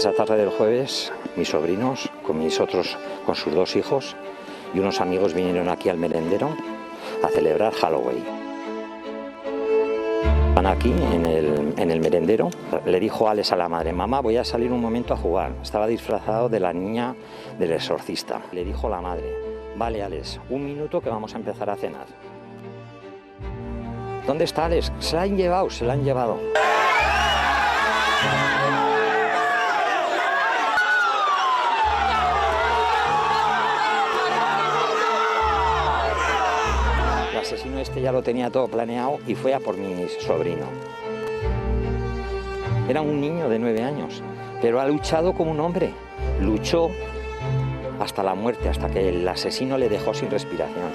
Esa tarde del jueves, mis sobrinos, con sus 2 hijos y unos amigos vinieron aquí al merendero a celebrar Halloween. Van aquí en el merendero. Le dijo Alex a la madre: mamá, voy a salir un momento a jugar. Estaba disfrazado de la niña del exorcista. Le dijo la madre: vale, Alex, 1 minuto que vamos a empezar a cenar. ¿Dónde está Alex? Se la han llevado, se la han llevado. El asesino este ya lo tenía todo planeado y fue a por mi sobrino. Era un niño de 9 años, pero ha luchado como un hombre. Luchó hasta la muerte, hasta que el asesino le dejó sin respiración.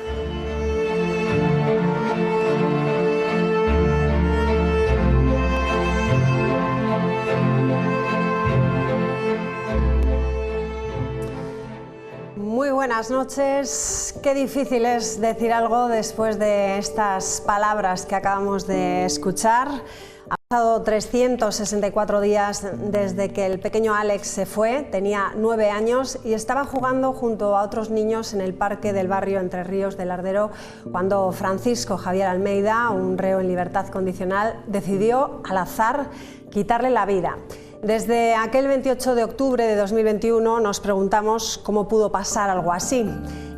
Muy buenas noches. Qué difícil es decir algo después de estas palabras que acabamos de escuchar. Han pasado 364 días desde que el pequeño Alex se fue, tenía 9 años y estaba jugando junto a otros niños en el parque del barrio Entre Ríos de Lardero cuando Francisco Javier Almeida, un reo en libertad condicional, decidió al azar quitarle la vida. Desde aquel 28 de octubre de 2021 nos preguntamos cómo pudo pasar algo así.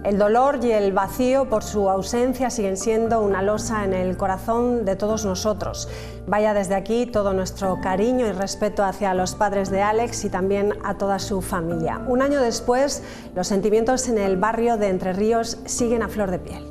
El dolor y el vacío por su ausencia siguen siendo una losa en el corazón de todos nosotros. Vaya desde aquí todo nuestro cariño y respeto hacia los padres de Alex y también a toda su familia. Un año después, los sentimientos en el barrio de Entre Ríos siguen a flor de piel.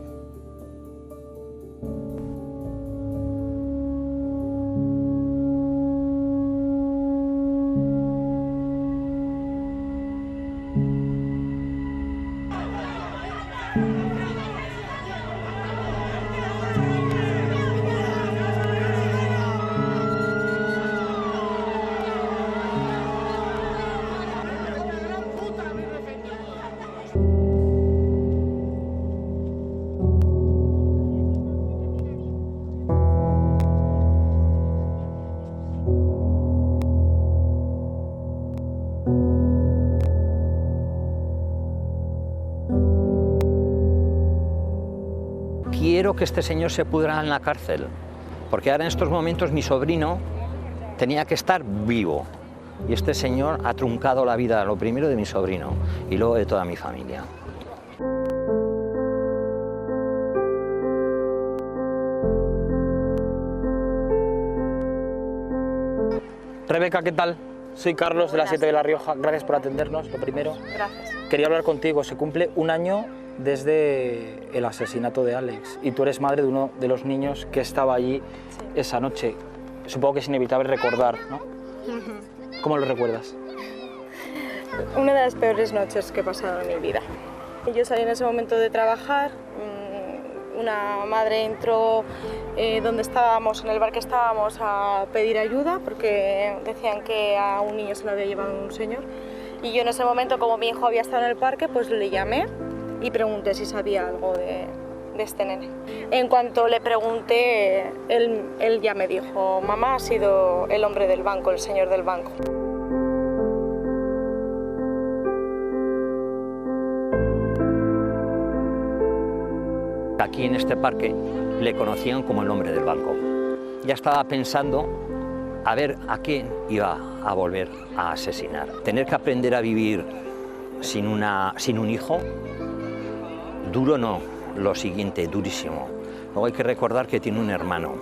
Quiero que este señor se pudra en la cárcel, porque ahora en estos momentos mi sobrino tenía que estar vivo y este señor ha truncado la vida, lo primero de mi sobrino y luego de toda mi familia. Rebeca, ¿qué tal? Soy Carlos de la 7 de La Rioja, gracias por atendernos, lo primero. Gracias. Quería hablar contigo, se cumple 1 año desde el asesinato de Alex y tú eres madre de uno de los niños que estaba allí esa noche. Supongo que es inevitable recordar, ¿no? ¿Cómo lo recuerdas? Una de las peores noches que he pasado en mi vida. Yo salí en ese momento de trabajar, una madre entró donde estábamos, en el bar que estábamos, a pedir ayuda porque decían que a un niño se lo había llevado un señor. Y yo en ese momento, como mi hijo había estado en el parque, pues le llamé y pregunté si sabía algo de este nene. En cuanto le pregunté, él ya me dijo: mamá, ha sido el hombre del banco, el señor del banco. Aquí en este parque le conocían como el hombre del banco. Ya estaba pensando a ver a quién iba a volver a asesinar. Tener que aprender a vivir sin un hijo, duro no, lo siguiente, durísimo. Luego hay que recordar que tiene un hermano.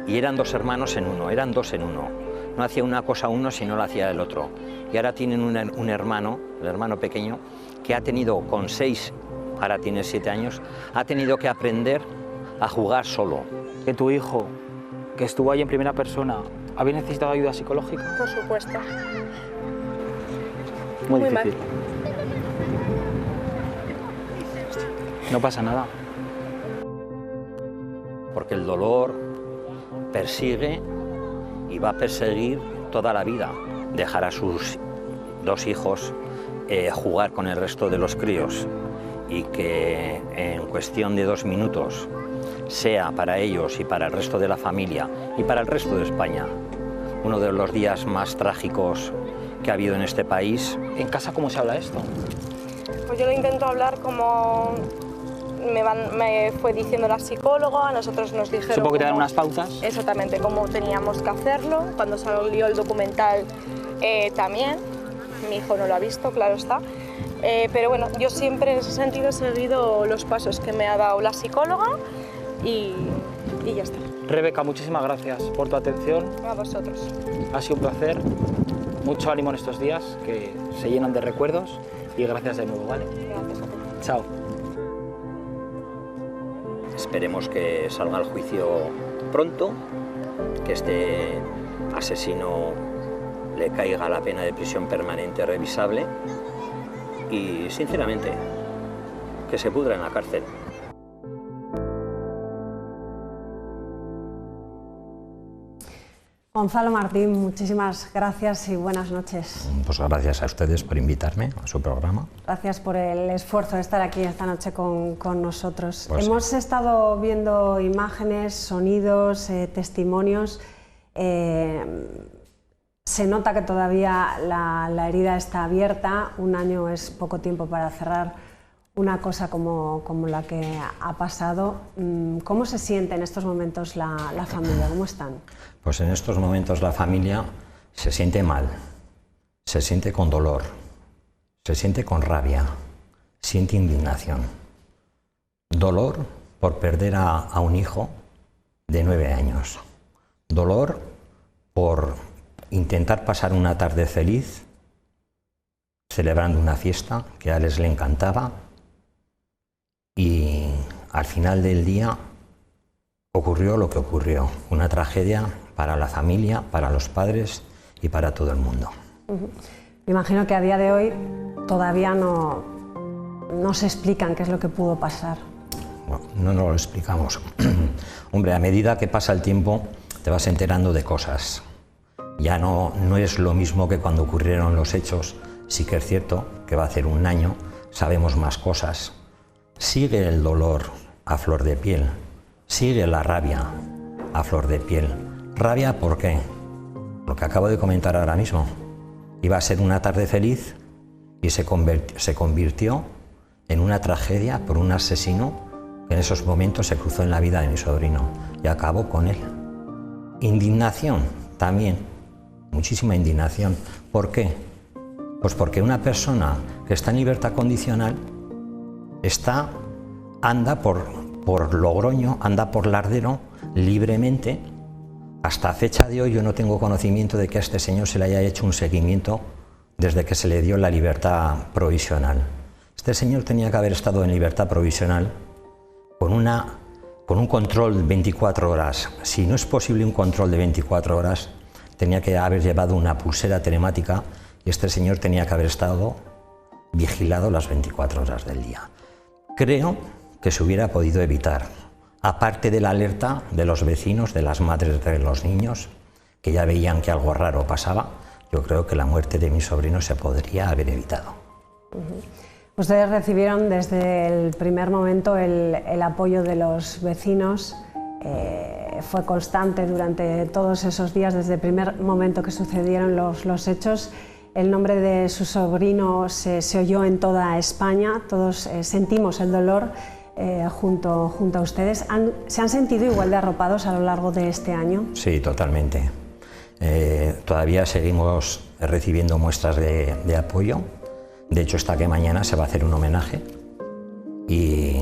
Y eran 2 hermanos en uno, eran 2 en uno. No hacía una cosa uno si no la hacía el otro. Y ahora tienen un hermano, el hermano pequeño, que ha tenido con 6, ahora tiene 7 años, ha tenido que aprender a jugar solo. Que tu hijo, que estuvo ahí en primera persona, ¿había necesitado ayuda psicológica? Por supuesto. Muy Muy difícil. No pasa nada. Porque el dolor persigue y va a perseguir toda la vida. Dejar a sus 2 hijos jugar con el resto de los críos y que en cuestión de 2 minutos sea para ellos y para el resto de la familia y para el resto de España uno de los días más trágicos que ha habido en este país. ¿En casa cómo se habla esto? Pues yo lo intento hablar como me fue diciendo la psicóloga, a nosotros nos dijeron... Supongo que te dan unas pautas. Exactamente, cómo teníamos que hacerlo. Cuando salió el documental también, mi hijo no lo ha visto, claro está. Pero bueno, yo siempre en ese sentido he seguido los pasos que me ha dado la psicóloga y ya está. Rebeca, muchísimas gracias por tu atención. A vosotros. Ha sido un placer. Mucho ánimo en estos días, que se llenan de recuerdos. Y gracias de nuevo, ¿vale? Gracias a ti. Chao. Esperemos que salga al juicio pronto, que este asesino le caiga la pena de prisión permanente revisable y, sinceramente, que se pudra en la cárcel. Gonzalo Martín, muchísimas gracias y buenas noches. Pues gracias a ustedes por invitarme a su programa. Gracias por el esfuerzo de estar aquí esta noche con nosotros. Pues hemos estado viendo imágenes, sonidos, testimonios. Se nota que todavía la herida está abierta. Un año es poco tiempo para cerrar una cosa como la que ha pasado. ¿Cómo se siente en estos momentos la familia? ¿Cómo están? Pues en estos momentos la familia se siente mal, se siente con dolor, se siente con rabia, siente indignación. Dolor por perder a un hijo de 9 años. Dolor por intentar pasar una tarde feliz celebrando una fiesta que a Alex le encantaba y al final del día ocurrió lo que ocurrió, una tragedia para la familia, para los padres y para todo el mundo. Me imagino que a día de hoy todavía no se explican qué es lo que pudo pasar. Bueno, no nos lo explicamos. Hombre, a medida que pasa el tiempo te vas enterando de cosas. Ya no es lo mismo que cuando ocurrieron los hechos. Sí que es cierto que va a hacer un año, sabemos más cosas. Sigue el dolor a flor de piel, sigue la rabia a flor de piel. ¿Rabia por qué? Lo que acabo de comentar ahora mismo. Iba a ser una tarde feliz y se convirtió en una tragedia por un asesino que en esos momentos se cruzó en la vida de mi sobrino y acabó con él. Indignación también, muchísima indignación. ¿Por qué? Pues porque una persona que está en libertad condicional anda por Logroño, anda por Lardero libremente. Hasta fecha de hoy yo no tengo conocimiento de que a este señor se le haya hecho un seguimiento desde que se le dio la libertad provisional. Este señor tenía que haber estado en libertad provisional con un control de 24 horas. Si no es posible un control de 24 horas, tenía que haber llevado una pulsera telemática y este señor tenía que haber estado vigilado las 24 horas del día. Creo que se hubiera podido evitar, aparte de la alerta de los vecinos, de las madres de los niños, que ya veían que algo raro pasaba. Yo creo que la muerte de mi sobrino se podría haber evitado. Ustedes recibieron desde el primer momento el apoyo de los vecinos. Fue constante durante todos esos días, desde el primer momento que sucedieron los hechos. El nombre de su sobrino se oyó en toda España, todos sentimos el dolor junto a ustedes. ¿Se han sentido igual de arropados a lo largo de este año? Sí, totalmente. Todavía seguimos recibiendo muestras de apoyo. De hecho, esta que mañana se va a hacer un homenaje y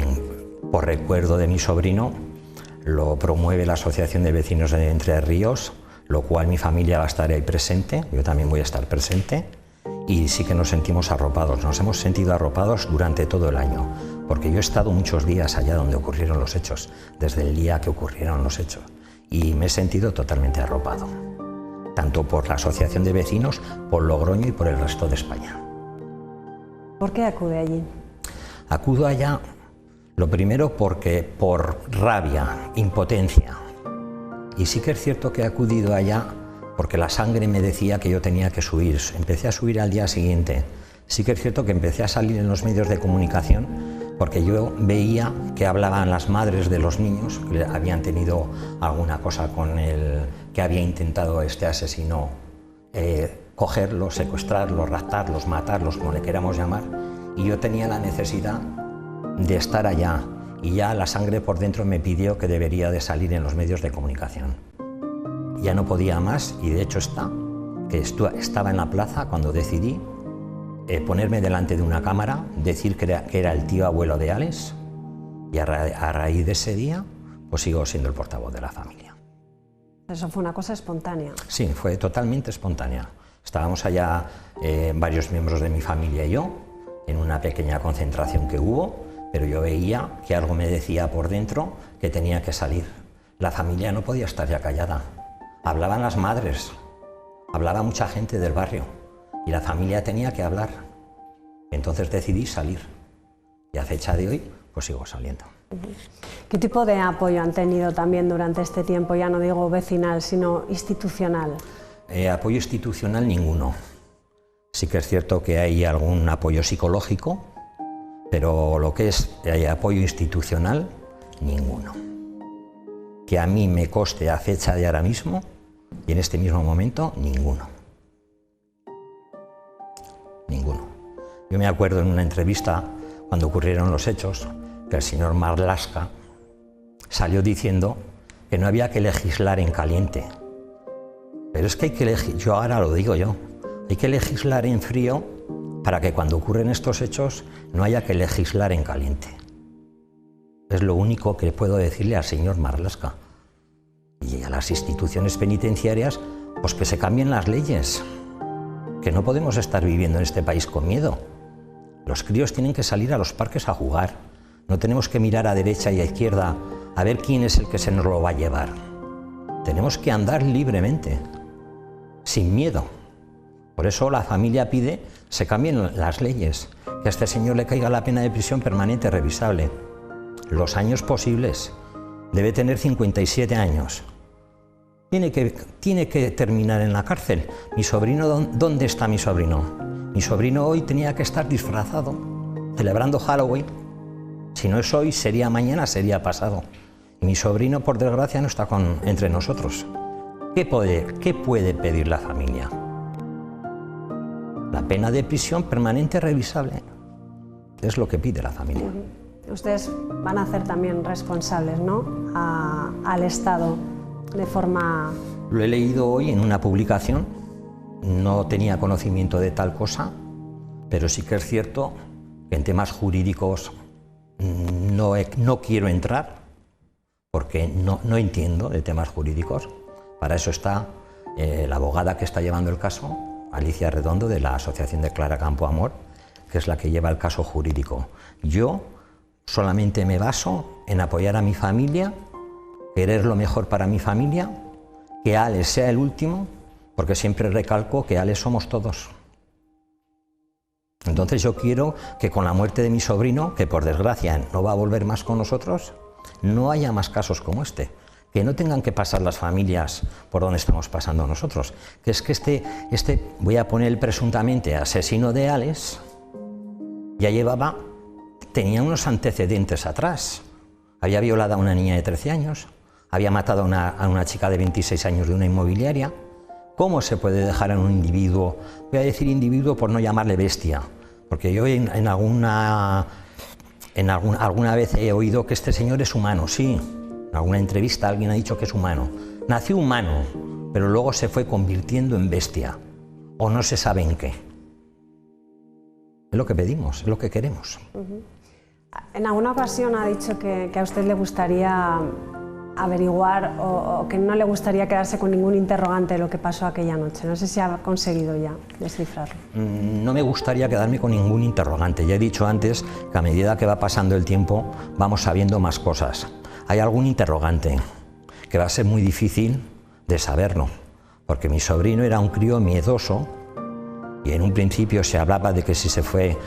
por recuerdo de mi sobrino lo promueve la Asociación de Vecinos de Entre Ríos, lo cual mi familia va a estar ahí presente, yo también voy a estar presente y sí que nos sentimos arropados, nos hemos sentido arropados durante todo el año, porque yo he estado muchos días allá donde ocurrieron los hechos, desde el día que ocurrieron los hechos, y me he sentido totalmente arropado, tanto por la Asociación de Vecinos, por Logroño y por el resto de España. ¿Por qué acude allí? Acudo allá, lo primero porque por rabia, impotencia. Y sí que es cierto que he acudido allá porque la sangre me decía que yo tenía que subir. Empecé a subir al día siguiente. Sí que es cierto que empecé a salir en los medios de comunicación porque yo veía que hablaban las madres de los niños que habían tenido alguna cosa con el que había intentado este asesino cogerlos, secuestrarlos, raptarlos, matarlos, como le queramos llamar, y yo tenía la necesidad de estar allá, y ya la sangre por dentro me pidió que debería de salir en los medios de comunicación. Ya no podía más, y de hecho estaba en la plaza cuando decidí ponerme delante de una cámara, decir que era el tío abuelo de Alex, y a raíz de ese día pues sigo siendo el portavoz de la familia. Eso fue una cosa espontánea. Sí, fue totalmente espontánea. Estábamos allá varios miembros de mi familia y yo, en una pequeña concentración que hubo, pero yo veía que algo me decía por dentro que tenía que salir. La familia no podía estar ya callada. Hablaban las madres, hablaba mucha gente del barrio y la familia tenía que hablar. Entonces decidí salir y a fecha de hoy pues sigo saliendo. ¿Qué tipo de apoyo han tenido también durante este tiempo? Ya no digo vecinal, sino institucional. Apoyo institucional ninguno. Sí que es cierto que hay algún apoyo psicológico, pero lo que es apoyo institucional, ninguno. Que a mí me conste a fecha de ahora mismo, y en este mismo momento, ninguno. Ninguno. Yo me acuerdo en una entrevista, cuando ocurrieron los hechos, que el señor Marlaska salió diciendo que no había que legislar en caliente. Pero es que hay que yo ahora lo digo yo, hay que legislar en frío para que cuando ocurren estos hechos no haya que legislar en caliente. Es lo único que puedo decirle al señor Marlaska. Y a las instituciones penitenciarias, pues que se cambien las leyes. Que no podemos estar viviendo en este país con miedo. Los críos tienen que salir a los parques a jugar. No tenemos que mirar a derecha y a izquierda a ver quién es el que se nos lo va a llevar. Tenemos que andar libremente, sin miedo. Por eso la familia pide se cambien las leyes, que a este señor le caiga la pena de prisión permanente revisable. Los años posibles. Debe tener 57 años. Tiene que terminar en la cárcel. Mi sobrino, ¿dónde está mi sobrino? Mi sobrino hoy tenía que estar disfrazado, celebrando Halloween. Si no es hoy, sería mañana, sería pasado. Y mi sobrino, por desgracia, no está entre nosotros. ¿Qué puede pedir la familia? La pena de prisión permanente revisable. Es lo que pide la familia. Ustedes van a ser también responsables, ¿no?, al Estado de forma... Lo he leído hoy en una publicación. No tenía conocimiento de tal cosa, pero sí que es cierto que en temas jurídicos no quiero entrar, porque no entiendo de temas jurídicos. Para eso está la abogada que está llevando el caso, Alicia Redondo, de la Asociación de Clara Campo Amor, que es la que lleva el caso jurídico. Yo solamente me baso en apoyar a mi familia, querer lo mejor para mi familia, que Alex sea el último, porque siempre recalco que Alex somos todos. Entonces yo quiero que con la muerte de mi sobrino, que por desgracia no va a volver más con nosotros, no haya más casos como este. Que no tengan que pasar las familias por donde estamos pasando nosotros. Que es que voy a poner el presuntamente asesino de Alex, ya tenía unos antecedentes atrás. Había violado a una niña de 13 años, había matado a una chica de 26 años de una inmobiliaria. ¿Cómo se puede dejar a un individuo, voy a decir individuo por no llamarle bestia? Porque yo alguna vez he oído que este señor es humano, sí. En alguna entrevista alguien ha dicho que es humano. Nació humano, pero luego se fue convirtiendo en bestia. O no se sabe en qué. Es lo que pedimos, es lo que queremos. En alguna ocasión ha dicho que a usted le gustaría averiguar o que no le gustaría quedarse con ningún interrogante de lo que pasó aquella noche. No sé si ha conseguido ya descifrarlo. No me gustaría quedarme con ningún interrogante. Ya he dicho antes que a medida que va pasando el tiempo vamos sabiendo más cosas. Hay algún interrogante que va a ser muy difícil de saberlo, porque mi sobrino era un crío miedoso y en un principio se hablaba de que si se fue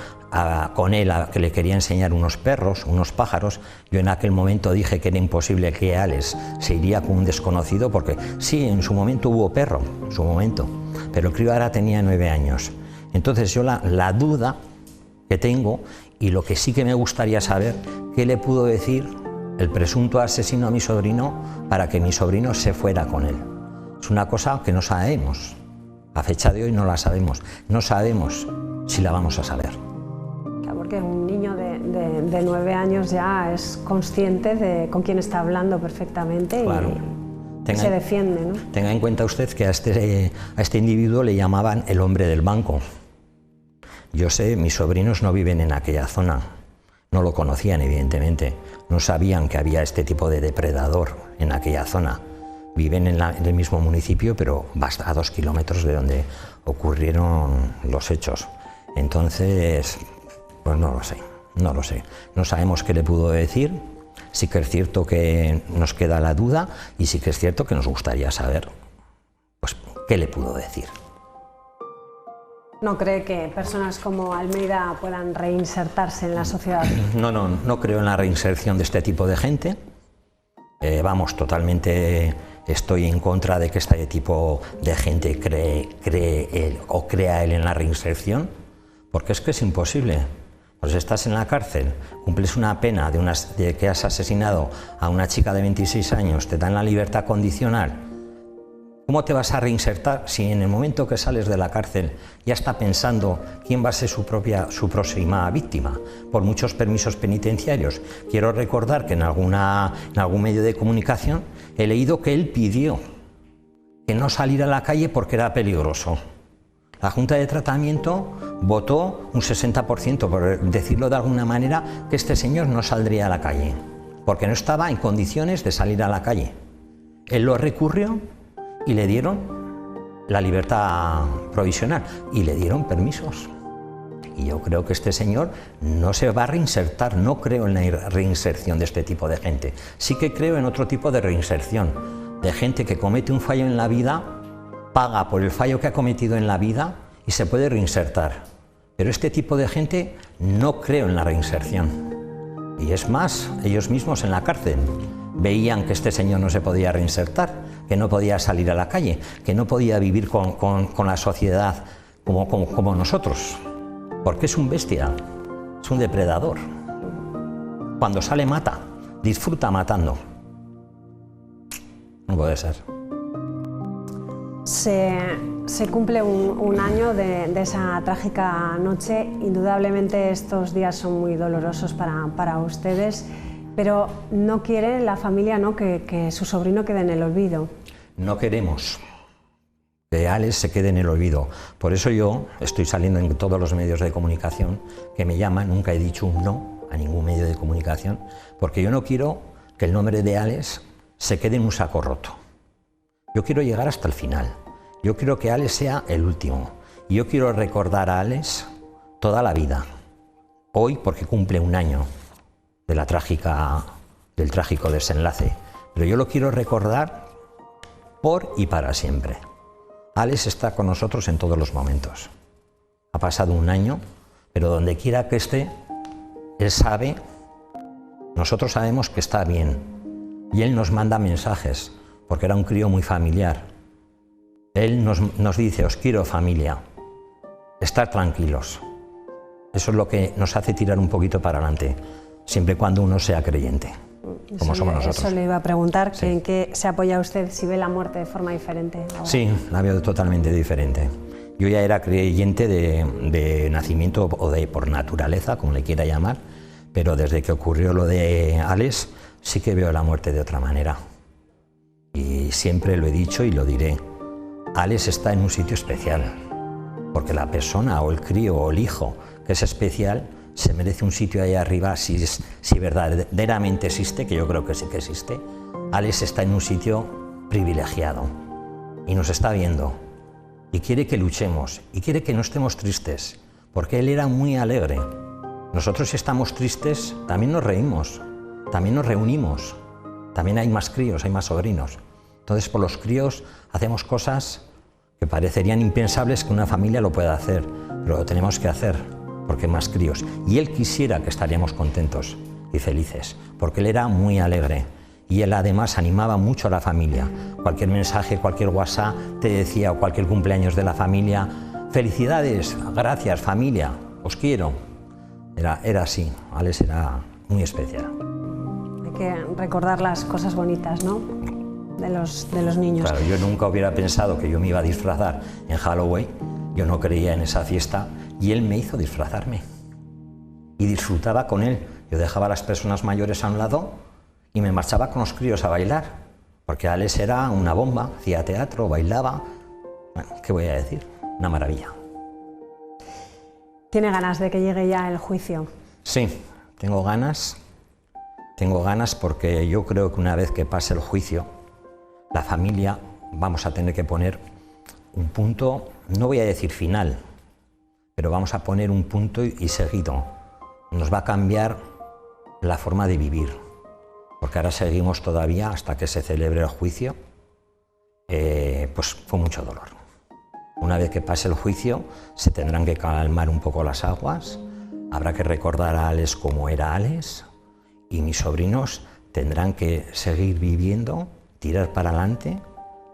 con él que le quería enseñar unos perros, unos pájaros. Yo en aquel momento dije que era imposible que Alex se iría con un desconocido, porque sí, en su momento hubo perro, en su momento, pero el crío ahora tenía 9 años. Entonces yo la duda que tengo, y lo que sí que me gustaría saber, ¿qué le pudo decir el presunto asesino a mi sobrino para que mi sobrino se fuera con él? Es una cosa que no sabemos. A fecha de hoy no la sabemos. No sabemos si la vamos a saber. Claro, porque un niño de 9 años ya es consciente de con quién está hablando perfectamente. Claro. Y se defiende, ¿no? Tenga en cuenta usted que a este individuo le llamaban el hombre del banco. Yo sé, mis sobrinos no viven en aquella zona, no lo conocían evidentemente, no sabían que había este tipo de depredador en aquella zona. Viven en el mismo municipio, pero a 2 kilómetros de donde ocurrieron los hechos. Entonces, pues no lo sé. No sabemos qué le pudo decir. Sí que es cierto que nos queda la duda y sí que es cierto que nos gustaría saber, pues, qué le pudo decir. ¿No cree que personas como Almeida puedan reinsertarse en la sociedad? No creo en la reinserción de este tipo de gente. Totalmente estoy en contra de que este tipo de gente crea él en la reinserción, porque es que es imposible. Pues estás en la cárcel, cumples una pena de que has asesinado a una chica de 26 años, te dan la libertad condicional. ¿Cómo te vas a reinsertar si en el momento que sales de la cárcel ya está pensando quién va a ser su próxima víctima? Por muchos permisos penitenciarios. Quiero recordar que en algún medio de comunicación he leído que él pidió que no saliera a la calle porque era peligroso. La Junta de Tratamiento votó un 60%, por decirlo de alguna manera, que este señor no saldría a la calle, porque no estaba en condiciones de salir a la calle. Él lo recurrió y le dieron la libertad provisional y le dieron permisos. Y yo creo que este señor no se va a reinsertar, no creo en la reinserción de este tipo de gente. Sí que creo en otro tipo de reinserción, de gente que comete un fallo en la vida, paga por el fallo que ha cometido en la vida y se puede reinsertar. Pero este tipo de gente no creo en la reinserción. Y es más, ellos mismos en la cárcel veían que este señor no se podía reinsertar, que no podía salir a la calle, que no podía vivir con la sociedad como nosotros, porque es un bestia, es un depredador. Cuando sale mata, disfruta matando. No puede ser. Se cumple un año de esa trágica noche. Indudablemente estos días son muy dolorosos para ustedes, pero no quiere la familia, ¿no?, que su sobrino quede en el olvido. No queremos que Alex se quede en el olvido. Por eso yo estoy saliendo en todos los medios de comunicación que me llaman. Nunca he dicho un no a ningún medio de comunicación, porque yo no quiero que el nombre de Alex se quede en un saco roto. Yo quiero llegar hasta el final. Yo quiero que Alex sea el último. Y yo quiero recordar a Alex toda la vida. Hoy, porque cumple un año del trágico desenlace. Pero yo lo quiero recordar por y para siempre. Alex está con nosotros en todos los momentos. Ha pasado un año, pero donde quiera que esté, él sabe, nosotros sabemos que está bien. Y él nos manda mensajes, porque era un crío muy familiar. Él nos dice: os quiero, familia, estar tranquilos. Eso es lo que nos hace tirar un poquito para adelante, siempre y cuando uno sea creyente, como somos nosotros. Eso le iba a preguntar, Sí. ¿en qué se apoya usted, si ve la muerte de forma diferente ahora? Sí, la veo totalmente diferente. Yo ya era creyente de nacimiento o por naturaleza, como le quiera llamar, pero desde que ocurrió lo de Alex, sí que veo la muerte de otra manera. Y siempre lo he dicho y lo diré. Alex está en un sitio especial, porque la persona o el crío o el hijo que es especial se merece un sitio ahí arriba si verdaderamente existe, que yo creo que sí que existe. Alex está en un sitio privilegiado y nos está viendo y quiere que luchemos y quiere que no estemos tristes, porque él era muy alegre. Nosotros, si estamos tristes, también nos reímos, también nos reunimos, también hay más críos, hay más sobrinos. Entonces, por los críos hacemos cosas que parecerían impensables que una familia lo pueda hacer, pero lo tenemos que hacer porque hay más críos. Y él quisiera que estaríamos contentos y felices, porque él era muy alegre y él además animaba mucho a la familia. Cualquier mensaje, cualquier WhatsApp te decía, o cualquier cumpleaños de la familia: felicidades, gracias familia, os quiero. Era así, Alex era muy especial. Hay que recordar las cosas bonitas, ¿no? de los niños. Claro, yo nunca hubiera pensado que yo me iba a disfrazar en Halloween, yo no creía en esa fiesta y él me hizo disfrazarme y disfrutaba con él. Yo dejaba a las personas mayores a un lado y me marchaba con los críos a bailar, porque Alex era una bomba, hacía teatro, bailaba. Bueno, ¿qué voy a decir? Una maravilla. ¿Tiene ganas de que llegue ya el juicio? Sí, tengo ganas porque yo creo que una vez que pase el juicio, la familia vamos a tener que poner un punto, no voy a decir final, pero vamos a poner un punto y seguido. Nos va a cambiar la forma de vivir, porque ahora seguimos todavía hasta que se celebre el juicio, pues con mucho dolor. Una vez que pase el juicio, se tendrán que calmar un poco las aguas, habrá que recordar a Alex cómo era Alex, y mis sobrinos tendrán que seguir viviendo, tirar para adelante,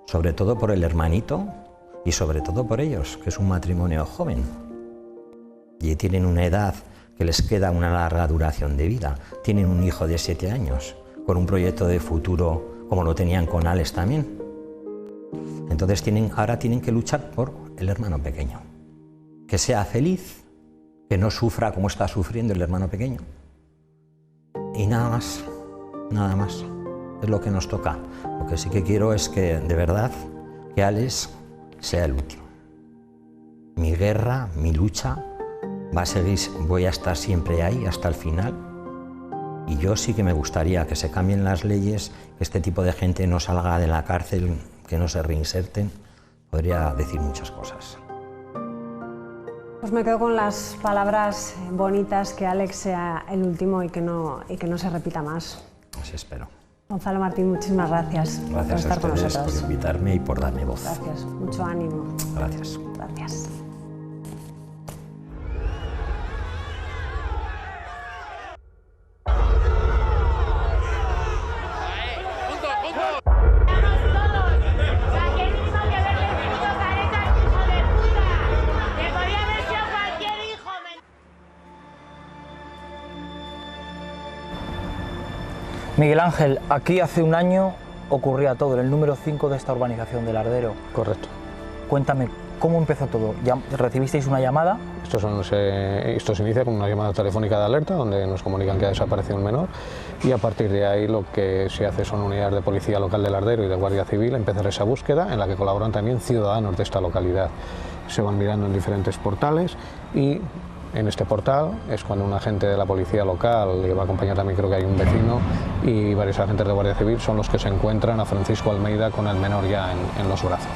sobre todo por el hermanito y sobre todo por ellos, que es un matrimonio joven. Y tienen una edad que les queda una larga duración de vida. Tienen un hijo de 7 años, con un proyecto de futuro como lo tenían con Alex también. Entonces ahora tienen que luchar por el hermano pequeño. Que sea feliz, que no sufra como está sufriendo el hermano pequeño. Y nada más, nada más. Es lo que nos toca. Lo que sí que quiero es que, de verdad, que Alex sea el último. Mi guerra, mi lucha, va a seguir, voy a estar siempre ahí hasta el final. Y yo sí que me gustaría que se cambien las leyes, que este tipo de gente no salga de la cárcel, que no se reinserten. Podría decir muchas cosas. Pues me quedo con las palabras bonitas, que Alex sea el último y que no se repita más. Así espero. Gonzalo Martín, muchísimas gracias por estar con nosotros. Por invitarme y por darme voz. Gracias, mucho ánimo. Gracias. Gracias. Miguel Ángel, aquí hace un año ocurría todo, en el número 5 de esta urbanización de Lardero. Correcto. Cuéntame, ¿cómo empezó todo? ¿Ya recibisteis una llamada? Esto se inicia con una llamada telefónica de alerta donde nos comunican que ha desaparecido un menor y a partir de ahí lo que se hace son unidades de policía local de Lardero y de Guardia Civil, empezar esa búsqueda en la que colaboran también ciudadanos de esta localidad. Se van mirando en diferentes portales y en este portal es cuando un agente de la policía local, que va a acompañar también, creo que hay un vecino, y varios agentes de Guardia Civil son los que se encuentran a Francisco Almeida con el menor ya en los brazos.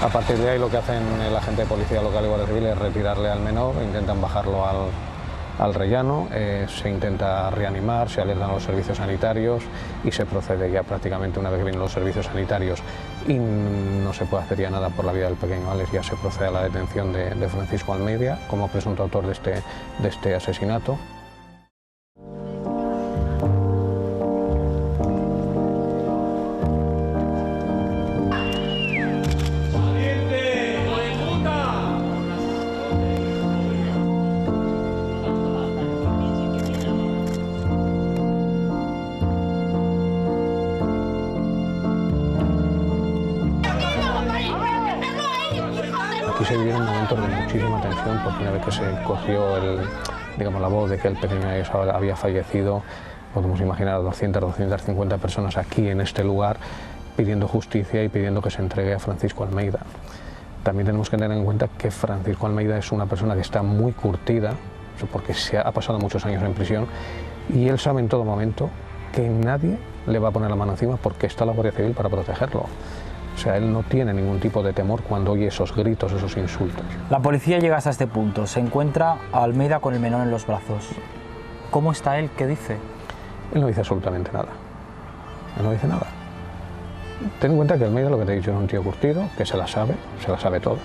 A partir de ahí lo que hacen el agente de policía local y Guardia Civil es retirarle al menor, intentan bajarlo al rellano, se intenta reanimar, se alertan a los servicios sanitarios y se procede ya prácticamente, una vez que vienen los servicios sanitarios y no se puede hacer ya nada por la vida del pequeño Alex, ya se procede a la detención de Francisco Almeida como presunto autor de este asesinato. Aquí se vivieron momentos de muchísima tensión porque una vez que se cogió la voz de que el pequeño había fallecido, podemos imaginar a 200, 250 personas aquí en este lugar pidiendo justicia y pidiendo que se entregue a Francisco Almeida. También tenemos que tener en cuenta que Francisco Almeida es una persona que está muy curtida porque ha pasado muchos años en prisión y él sabe en todo momento que nadie le va a poner la mano encima porque está la Guardia Civil para protegerlo. O sea, él no tiene ningún tipo de temor cuando oye esos gritos, esos insultos. La policía llega hasta este punto, se encuentra a Almeida con el menor en los brazos. ¿Cómo está él? ¿Qué dice? Él no dice absolutamente nada. Él no dice nada. Ten en cuenta que Almeida, lo que te he dicho, es un tío curtido, que se la sabe todo.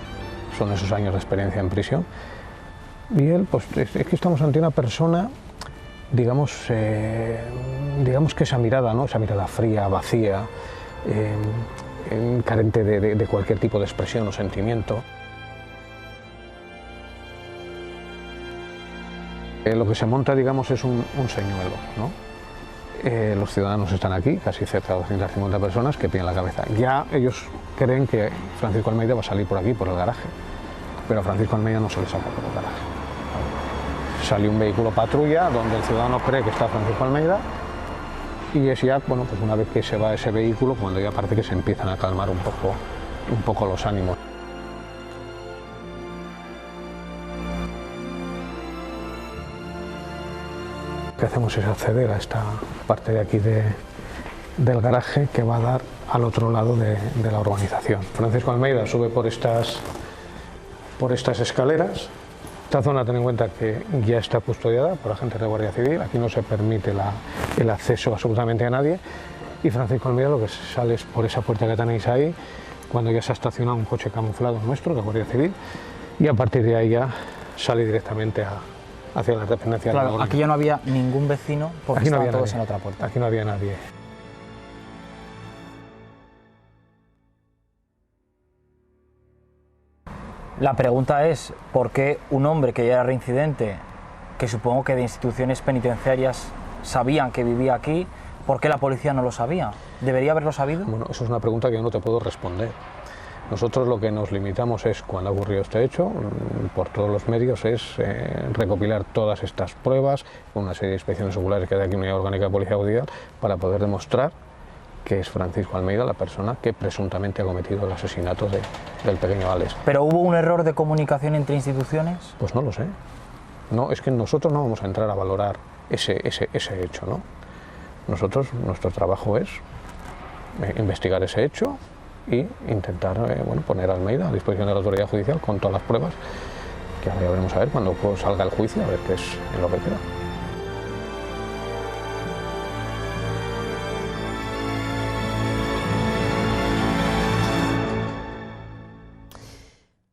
Son esos años de experiencia en prisión. Y él, pues es que estamos ante una persona, digamos que esa mirada, ¿no? Esa mirada fría, vacía, carente de cualquier tipo de expresión o sentimiento. Lo que se monta, digamos, es un señuelo, ¿no? los ciudadanos están aquí, casi cerca de 250 personas que piden la cabeza. Ya ellos creen que Francisco Almeida va a salir por aquí, por el garaje, pero a Francisco Almeida no se le saca por el garaje. Salió un vehículo patrulla donde el ciudadano cree que está Francisco Almeida y es ya, bueno, pues una vez que se va ese vehículo, cuando ya parece que se empiezan a calmar un poco los ánimos. Lo que hacemos es acceder a esta parte de aquí del garaje que va a dar al otro lado de la urbanización. Francisco Almeida sube por estas escaleras. Esta zona, ten en cuenta que ya está custodiada por agentes de Guardia Civil, aquí no se permite el acceso absolutamente a nadie, y Francisco Almeida lo que sale es por esa puerta que tenéis ahí, cuando ya se ha estacionado un coche camuflado nuestro, de Guardia Civil, y a partir de ahí ya sale directamente hacia la dependencia de la Guardia. Aquí ya no había ningún vecino porque aquí no estaban había todos nadie. en otra puerta. Aquí no había nadie. La pregunta es, ¿por qué un hombre que ya era reincidente, que supongo que de instituciones penitenciarias sabían que vivía aquí, por qué la policía no lo sabía? ¿Debería haberlo sabido? Bueno, eso es una pregunta que yo no te puedo responder. Nosotros lo que nos limitamos es, cuando ha ocurrido este hecho, por todos los medios, es recopilar todas estas pruebas, con una serie de inspecciones oculares que hay aquí en la Unidad Orgánica de Policía Judicial, para poder demostrar que es Francisco Almeida la persona que presuntamente ha cometido el asesinato del pequeño Alex. ¿Pero hubo un error de comunicación entre instituciones? Pues no lo sé. No, es que nosotros no vamos a entrar a valorar ese hecho, ¿no? Nosotros, nuestro trabajo es investigar ese hecho y intentar poner a Almeida a disposición de la autoridad judicial con todas las pruebas, que ahora ya veremos a ver cuando salga el juicio, a ver qué es en lo que queda.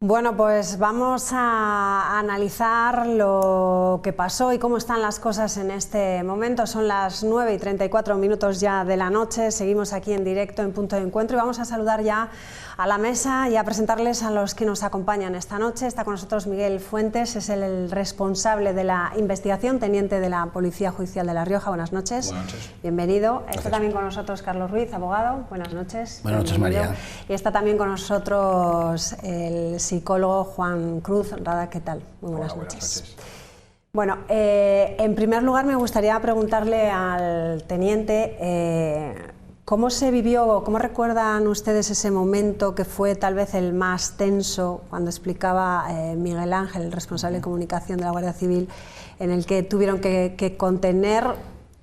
Bueno, pues vamos a analizar lo que pasó y cómo están las cosas en este momento. Son las 9:34 ya de la noche, seguimos aquí en directo en Punto de Encuentro y vamos a saludar ya a la mesa y a presentarles a los que nos acompañan esta noche. Está con nosotros Miguel Fuentes, es el responsable de la investigación, teniente de la Policía Judicial de La Rioja. Buenas noches. Buenas noches. Bienvenido. Gracias. Está también con nosotros Carlos Ruiz, abogado. Buenas noches. Buenas noches, Bienvenido. María. Y está también con nosotros el psicólogo Juan Cruz Rada. ¿Qué tal? Muy buenas Hola, noches. buenas noches. Bueno, en primer lugar me gustaría preguntarle al teniente ¿cómo se vivió, cómo recuerdan ustedes ese momento que fue tal vez el más tenso cuando explicaba Miguel Ángel, el responsable de comunicación de la Guardia Civil, en el que tuvieron que contener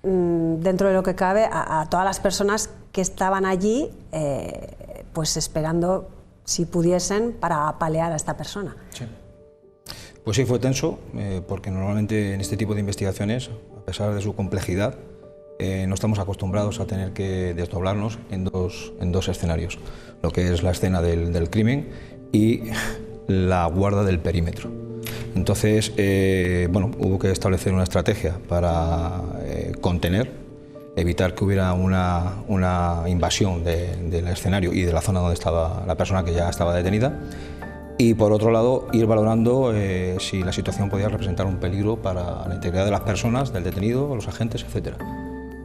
dentro de lo que cabe a todas las personas que estaban allí pues esperando, si pudiesen, para apalear a esta persona? Sí. Pues sí, fue tenso, porque normalmente en este tipo de investigaciones, a pesar de su complejidad, no estamos acostumbrados a tener que desdoblarnos en dos escenarios, lo que es la escena del crimen y la guarda del perímetro. Entonces, hubo que establecer una estrategia para contener, evitar que hubiera una invasión del escenario y de la zona donde estaba la persona que ya estaba detenida, y por otro lado ir valorando si la situación podía representar un peligro para la integridad de las personas, del detenido, los agentes, etc.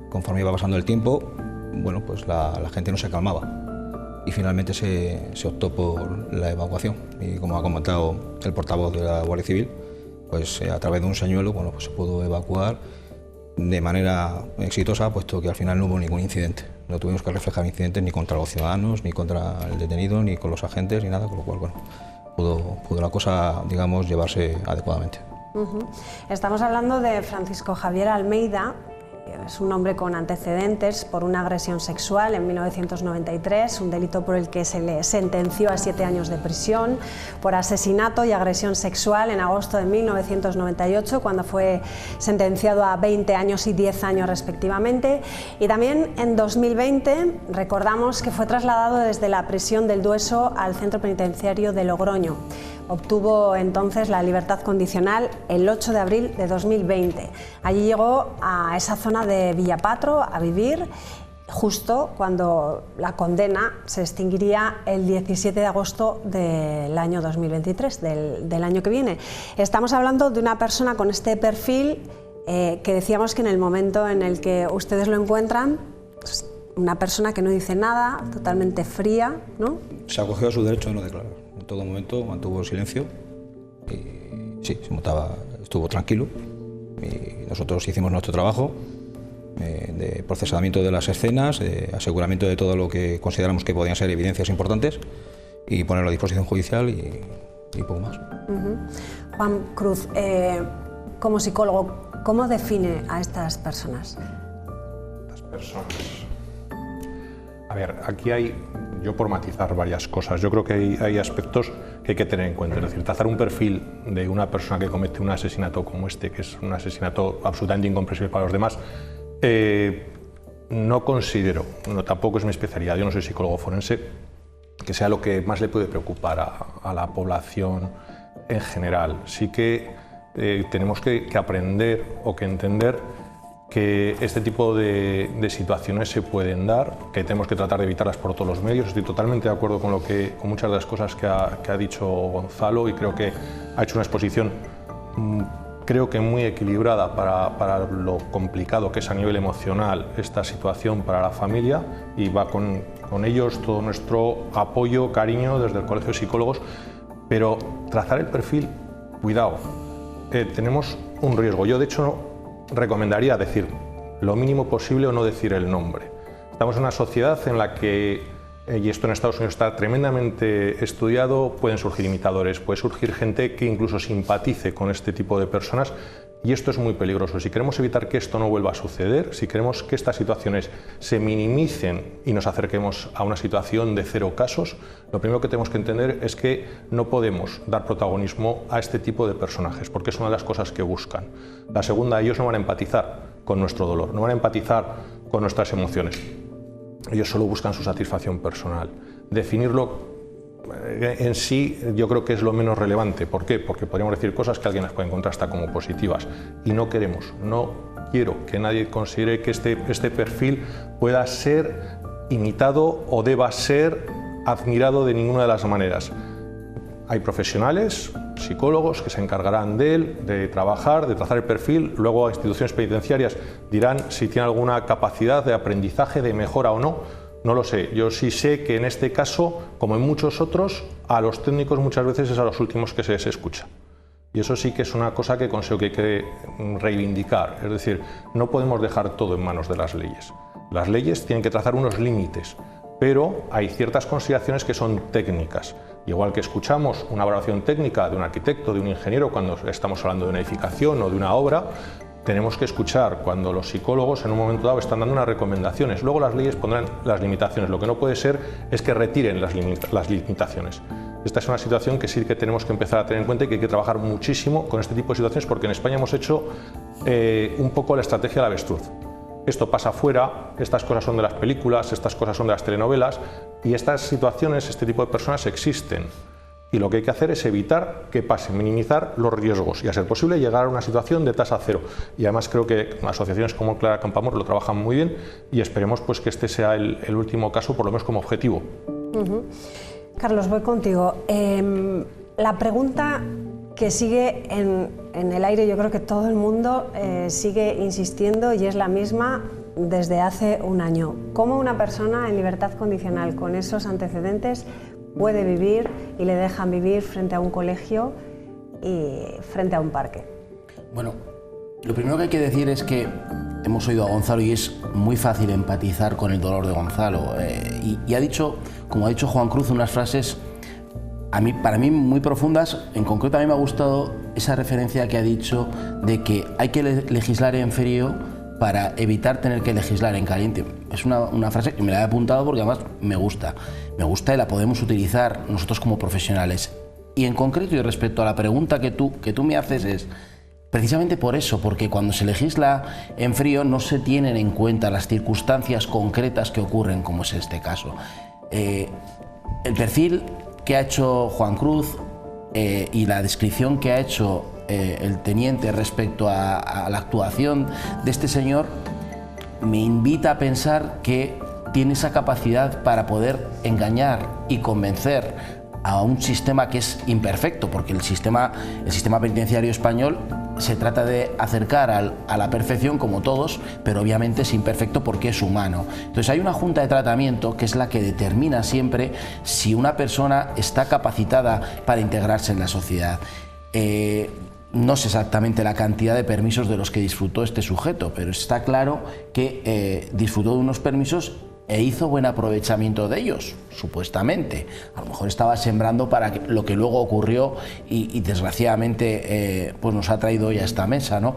Conforme iba pasando el tiempo, bueno, pues la gente no se calmaba y finalmente se optó por la evacuación. Y como ha comentado el portavoz de la Guardia Civil, pues a través de un señuelo, bueno, pues se pudo evacuar de manera exitosa, puesto que al final no hubo ningún incidente. No tuvimos que reflejar incidentes ni contra los ciudadanos, ni contra el detenido, ni con los agentes, ni nada, con lo cual, bueno, pudo la cosa, digamos, llevarse adecuadamente. Estamos hablando de Francisco Javier Almeida. Es un hombre con antecedentes por una agresión sexual en 1993, un delito por el que se le sentenció a 7 años de prisión, por asesinato y agresión sexual en agosto de 1998, cuando fue sentenciado a 20 años y 10 años respectivamente. Y también en 2020 recordamos que fue trasladado desde la prisión del Dueso al centro penitenciario de Logroño. Obtuvo entonces la libertad condicional el 8 de abril de 2020. Allí llegó a esa zona de Villapatro a vivir justo cuando la condena se extinguiría el 17 de agosto del año 2023, del año que viene. Estamos hablando de una persona con este perfil que decíamos que en el momento en el que ustedes lo encuentran, pues, una persona que no dice nada, totalmente fría, ¿no? Se acogió a su derecho de no declarar. En todo momento mantuvo silencio y sí, estuvo tranquilo. Y nosotros hicimos nuestro trabajo de procesamiento de las escenas, de aseguramiento de todo lo que consideramos que podían ser evidencias importantes y ponerlo a disposición judicial y poco más. Juan Cruz, como psicólogo, ¿cómo define a estas personas? Las personas. A ver, aquí hay, yo por matizar varias cosas, yo creo que hay aspectos que hay que tener en cuenta. Es decir, trazar un perfil de una persona que comete un asesinato como este, que es un asesinato absolutamente incomprensible para los demás, no considero, tampoco es mi especialidad, yo no soy psicólogo forense, que sea lo que más le puede preocupar a la población en general. Sí que tenemos que aprender o que entender que este tipo de situaciones se pueden dar, que tenemos que tratar de evitarlas por todos los medios. Estoy totalmente de acuerdo con muchas de las cosas que ha dicho Gonzalo y creo que ha hecho una exposición creo que muy equilibrada para lo complicado que es a nivel emocional esta situación para la familia, y va con ellos todo nuestro apoyo, cariño desde el Colegio de Psicólogos, pero trazar el perfil, cuidado, tenemos un riesgo. Yo de hecho recomendaría decir lo mínimo posible o no decir el nombre. Estamos en una sociedad en la que, y esto en Estados Unidos está tremendamente estudiado, pueden surgir imitadores, puede surgir gente que incluso simpatice con este tipo de personas, y esto es muy peligroso. Si queremos evitar que esto no vuelva a suceder, si queremos que estas situaciones se minimicen y nos acerquemos a una situación de 0 casos, lo primero que tenemos que entender es que no podemos dar protagonismo a este tipo de personajes, porque es una de las cosas que buscan. La segunda, ellos no van a empatizar con nuestro dolor, no van a empatizar con nuestras emociones. Ellos solo buscan su satisfacción personal. Definirlo en sí yo creo que es lo menos relevante. ¿Por qué? Porque podríamos decir cosas que alguien las puede encontrar hasta como positivas, y no quiero que nadie considere que este perfil pueda ser imitado o deba ser admirado de ninguna de las maneras. Hay profesionales, psicólogos, que se encargarán de él, de trabajar, de trazar el perfil. Luego instituciones penitenciarias dirán si tiene alguna capacidad de aprendizaje, de mejora o no. No lo sé. Yo sí sé que en este caso, como en muchos otros, a los técnicos muchas veces es a los últimos que se les escucha. Y eso sí que es una cosa que considero que hay que reivindicar. Es decir, no podemos dejar todo en manos de las leyes. Las leyes tienen que trazar unos límites, pero hay ciertas consideraciones que son técnicas. Igual que escuchamos una valoración técnica de un arquitecto, de un ingeniero, cuando estamos hablando de una edificación o de una obra, tenemos que escuchar cuando los psicólogos en un momento dado están dando unas recomendaciones. Luego las leyes pondrán las limitaciones. Lo que no puede ser es que retiren las limitaciones. Esta es una situación que sí que tenemos que empezar a tener en cuenta y que hay que trabajar muchísimo con este tipo de situaciones, porque en España hemos hecho un poco la estrategia del avestruz. Esto pasa fuera, estas cosas son de las películas, estas cosas son de las telenovelas, y estas situaciones, este tipo de personas existen. Y lo que hay que hacer es evitar que pase, minimizar los riesgos y, a ser posible, llegar a una situación de tasa cero. Y además creo que asociaciones como Clara Campoamor lo trabajan muy bien, y esperemos pues que este sea el último caso, por lo menos como objetivo. Carlos, voy contigo. La pregunta que sigue en el aire, yo creo que todo el mundo sigue insistiendo, y es la misma desde hace un año. ¿Cómo una persona en libertad condicional con esos antecedentes puede vivir y le dejan vivir frente a un colegio y frente a un parque? Bueno, lo primero que hay que decir es que hemos oído a Gonzalo y es muy fácil empatizar con el dolor de Gonzalo. Y ha dicho, como ha dicho Juan Cruz, unas frases para mí muy profundas. En concreto a mí me ha gustado esa referencia que ha dicho de que hay que legislar en frío para evitar tener que legislar en caliente. Es una frase que me la he apuntado porque además me gusta y la podemos utilizar nosotros como profesionales. Y en concreto, y respecto a la pregunta que tú me haces, es precisamente por eso, porque cuando se legisla en frío no se tienen en cuenta las circunstancias concretas que ocurren, como es este caso. El perfil que ha hecho Juan Cruz y la descripción que ha hecho el teniente respecto a la actuación de este señor me invita a pensar que tiene esa capacidad para poder engañar y convencer a un sistema que es imperfecto, porque el sistema penitenciario español se trata de acercar a la perfección como todos, pero obviamente es imperfecto porque es humano. Entonces hay una junta de tratamiento que es la que determina siempre si una persona está capacitada para integrarse en la sociedad. No sé exactamente la cantidad de permisos de los que disfrutó este sujeto, pero está claro que disfrutó de unos permisos e hizo buen aprovechamiento de ellos, supuestamente. A lo mejor estaba sembrando para lo que luego ocurrió y desgraciadamente pues nos ha traído hoy a esta mesa, ¿no?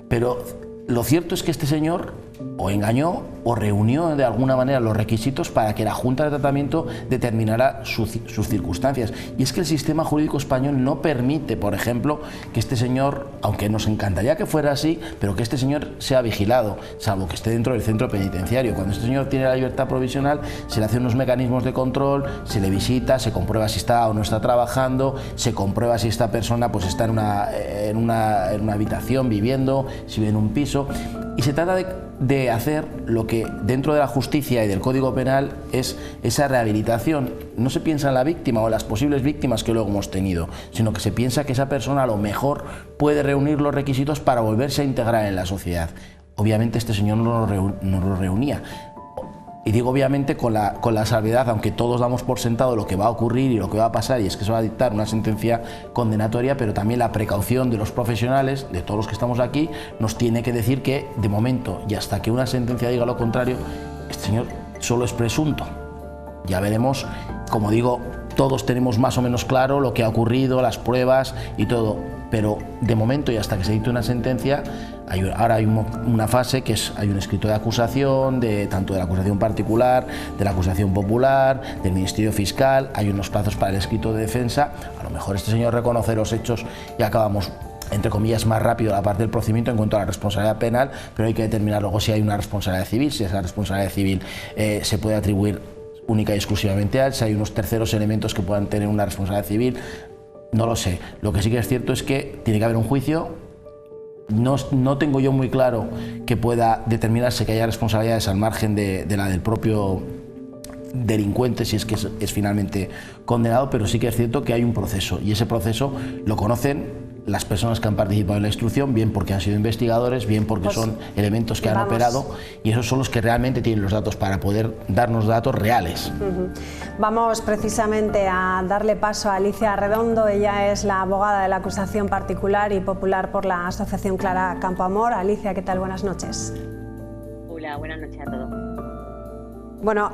Pero lo cierto es que este señor o engañó o reunió de alguna manera los requisitos para que la Junta de Tratamiento determinara sus circunstancias. Y es que el sistema jurídico español no permite, por ejemplo, que este señor, aunque nos encantaría que fuera así, pero que este señor sea vigilado, salvo que esté dentro del centro penitenciario. Cuando este señor tiene la libertad provisional, se le hacen unos mecanismos de control, se le visita, se comprueba si está o no está trabajando, se comprueba si esta persona pues está en una habitación viviendo, si vive en un piso. Y se trata de hacer lo que dentro de la justicia y del Código Penal es esa rehabilitación. No se piensa en la víctima o en las posibles víctimas que luego hemos tenido, sino que se piensa que esa persona a lo mejor puede reunir los requisitos para volverse a integrar en la sociedad. Obviamente este señor no lo reunía. Y digo obviamente con la salvedad, aunque todos damos por sentado lo que va a ocurrir y lo que va a pasar, y es que se va a dictar una sentencia condenatoria, pero también la precaución de los profesionales, de todos los que estamos aquí, nos tiene que decir que de momento y hasta que una sentencia diga lo contrario, este señor solo es presunto. Ya veremos, como digo, todos tenemos más o menos claro lo que ha ocurrido, las pruebas y todo, pero de momento y hasta que se dicte una sentencia, ahora hay una fase que hay un escrito de acusación, tanto de la acusación particular, de la acusación popular, del Ministerio Fiscal, hay unos plazos para el escrito de defensa. A lo mejor este señor reconoce los hechos y acabamos, entre comillas, más rápido la parte del procedimiento en cuanto a la responsabilidad penal, pero hay que determinar luego si hay una responsabilidad civil, si esa responsabilidad civil se puede atribuir única y exclusivamente a él, si hay unos terceros elementos que puedan tener una responsabilidad civil, no lo sé. Lo que sí que es cierto es que tiene que haber un juicio. No tengo yo muy claro que pueda determinarse que haya responsabilidades al margen de la del propio delincuente si es que es finalmente condenado, pero sí que es cierto que hay un proceso y ese proceso lo conocen las personas que han participado en la instrucción, bien porque han sido investigadores, bien porque son elementos que han operado, y esos son los que realmente tienen los datos para poder darnos datos reales. Vamos precisamente a darle paso a Alicia Redondo. Ella es la abogada de la acusación particular y popular por la Asociación Clara Campoamor. Alicia, ¿qué tal? Buenas noches. Hola, buenas noches a todos. Bueno,